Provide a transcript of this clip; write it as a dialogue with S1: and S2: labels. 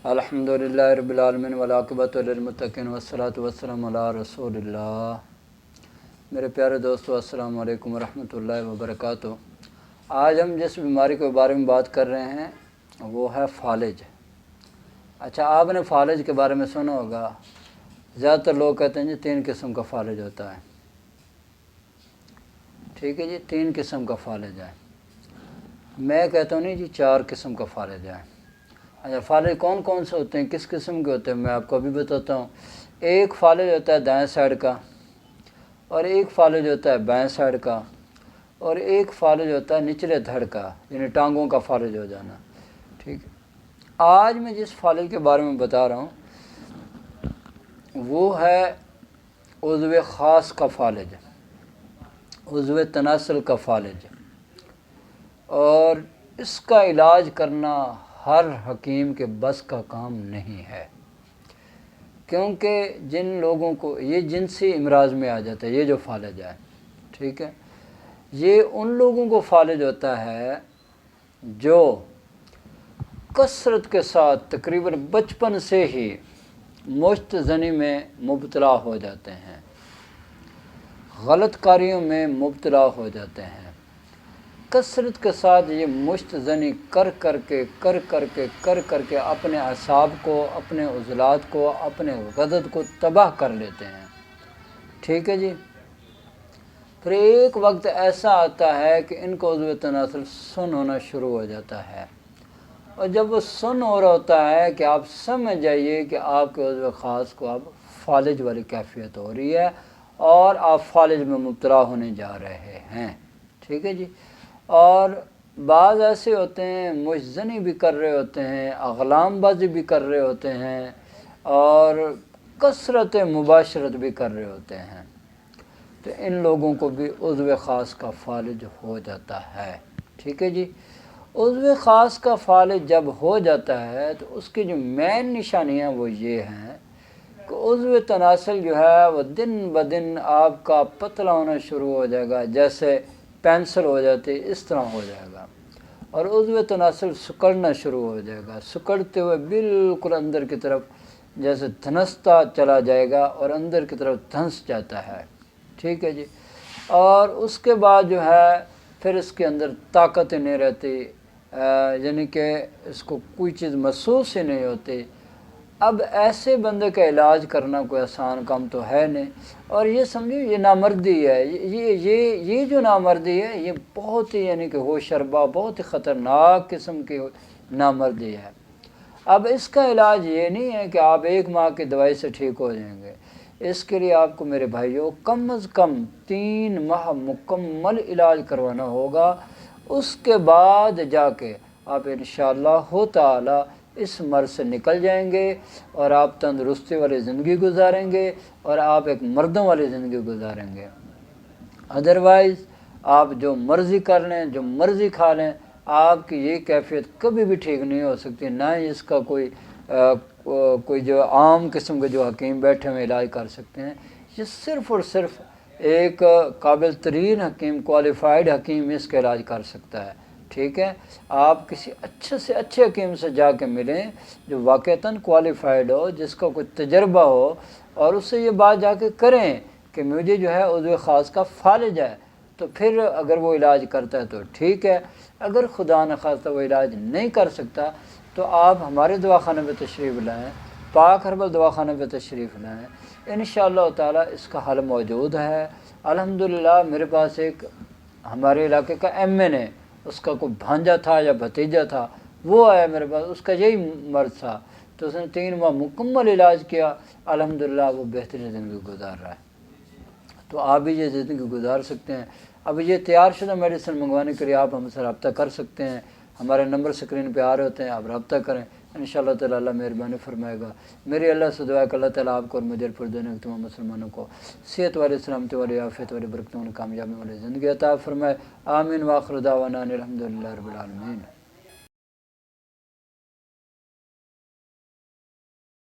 S1: الحمدللہ رب العالمین والعاقبۃ للمتقین والصلاۃ والسلام علی رسول اللہ۔ میرے پیارے دوستو، السلام علیکم ورحمۃ اللہ وبرکاتہ۔ آج ہم جس بیماری کے بارے میں بات کر رہے ہیں وہ ہے فالج۔ اچھا، آپ نے فالج کے بارے میں سنا ہوگا۔ زیادہ تر لوگ کہتے ہیں جی 3 قسم کا فالج ہوتا ہے۔ ٹھیک ہے جی، 3 قسم کا فالج ہے۔ میں کہتا ہوں نہیں جی 4 قسم کا فالج ہے۔ اچھا، فالج کون کون سے ہوتے ہیں، کس قسم کے ہوتے ہیں، میں آپ کو ابھی بتاتا ہوں۔ ایک فالج ہوتا ہے دائیں سائڈ کا، اور ایک فالج ہوتا ہے بائیں سائڈ کا، اور ایک فالج ہوتا ہے نچلے دھڑ کا، یعنی ٹانگوں کا فالج ہو جانا۔ ٹھیک ہے، آج میں جس فالج کے بارے میں بتا رہا ہوں وہ ہے عضو خاص کا فالج، عضو تناسل کا فالج۔ اور اس کا علاج کرنا ہر حکیم کے بس کا کام نہیں ہے، کیونکہ جن لوگوں کو یہ جنسی امراض میں آ جاتا ہے، یہ جو فالج ہے، ٹھیک ہے، یہ ان لوگوں کو فالج ہوتا ہے جو کثرت کے ساتھ تقریباً بچپن سے ہی مشت زنی میں مبتلا ہو جاتے ہیں، غلط کاریوں میں مبتلا ہو جاتے ہیں۔ کثرت کے ساتھ یہ مشت زنی کر کر کے اپنے اعصاب کو، اپنے عضلات کو، اپنے غدد کو تباہ کر لیتے ہیں۔ ٹھیک ہے جی، پھر ایک وقت ایسا آتا ہے کہ ان کو عضو تناسل سن ہونا شروع ہو جاتا ہے، اور جب وہ سن ہو رہا ہوتا ہے کہ آپ سمجھ جائیے کہ آپ کے عضو خاص کو اب فالج والی کیفیت ہو رہی ہے اور آپ فالج میں مبتلا ہونے جا رہے ہیں۔ ٹھیک ہے جی، اور بعض ایسے ہوتے ہیں مشزنی بھی کر رہے ہوتے ہیں، اغلام بازی بھی کر رہے ہوتے ہیں، اور کثرت مباشرت بھی کر رہے ہوتے ہیں، تو ان لوگوں کو بھی عضو خاص کا فالج ہو جاتا ہے۔ ٹھیک ہے جی، عضو خاص کا فالج جب ہو جاتا ہے تو اس کی جو مین نشانیاں وہ یہ ہیں کہ عضو تناسل جو ہے وہ دن بدن آپ کا پتلا ہونا شروع ہو جائے گا، جیسے پینسل ہو جاتی ہے اس طرح ہو جائے گا، اور عضو تناسل سکڑنا شروع ہو جائے گا، سکڑتے ہوئے بالکل اندر کی طرف جیسے دھنستا چلا جائے گا اور اندر کی طرف دھنس جاتا ہے۔ ٹھیک ہے جی، اور اس کے بعد جو ہے پھر اس کے اندر طاقت ہی نہیں رہتی، یعنی کہ اس کو کوئی چیز محسوس ہی نہیں ہوتی۔ اب ایسے بندے کا علاج کرنا کوئی آسان کام تو ہے نہیں، اور یہ سمجھو یہ نامردی ہے، یہ جو نامردی ہے یہ بہت ہی یعنی کہ ہوشربا، بہت ہی خطرناک قسم کی نامردی ہے۔ اب اس کا علاج یہ نہیں ہے کہ آپ 1 ماہ کی دوائی سے ٹھیک ہو جائیں گے، اس کے لیے آپ کو میرے بھائیوں کم از کم 3 ماہ مکمل علاج کروانا ہوگا۔ اس کے بعد جا کے آپ انشاءاللہ تعالی اس مرض سے نکل جائیں گے، اور آپ تندرستی والی زندگی گزاریں گے، اور آپ ایک مردوں والی زندگی گزاریں گے۔ ادروائز آپ جو مرضی کر لیں، جو مرضی کھا لیں، آپ کی یہ کیفیت کبھی بھی ٹھیک نہیں ہو سکتی، نہ ہی اس کا کوئی جو عام قسم کے جو حکیم بیٹھے ہوئے علاج کر سکتے ہیں۔ یہ صرف اور صرف ایک قابل ترین حکیم، کوالیفائڈ حکیم اس کا علاج کر سکتا ہے۔ ٹھیک ہے، آپ کسی اچھے سے اچھے حکیم سے جا کے ملیں جو واقعتاً کوالیفائڈ ہو، جس کا کوئی تجربہ ہو، اور اس سے یہ بات جا کے کریں کہ مجھے جو ہے عضو خاص کا فالج ہے، تو پھر اگر وہ علاج کرتا ہے تو ٹھیک ہے، اگر خدا نخواستہ وہ علاج نہیں کر سکتا تو آپ ہمارے دواخانے پہ تشریف لائیں، پاک ہربل دواخانے پہ تشریف لائیں، انشاءاللہ تعالی اس کا حل موجود ہے۔ الحمدللہ میرے پاس ایک ہمارے علاقے کا MN ہے، اس کا کوئی بھانجا تھا یا بھتیجا تھا، وہ آیا میرے پاس، اس کا یہی مرض تھا، تو اس نے 3 ماہ مکمل علاج کیا، الحمدللہ وہ بہترین زندگی گزار رہا ہے۔ تو آپ بھی یہ زندگی گزار سکتے ہیں۔ اب یہ تیار شدہ میڈیسن منگوانے کے لیے آپ ہم سے رابطہ کر سکتے ہیں، ہمارے نمبر سکرین پہ آ رہے ہوتے ہیں، آپ رابطہ کریں، انشاءاللہ تعالی اللہ مہربانی فرمائے گا۔ میری اللہ سے دعا ہے کہ اللہ تعالیٰ آپ کو اور مجھے پر دنیا کے تمام مسلمانوں کو صحت والی، سلامتی والی، عافیت والی، برکتوں والی، کامیابی والی زندگی عطا فرمائے۔ آمین، وآخر دعوانا الحمدللہ رب العالمین۔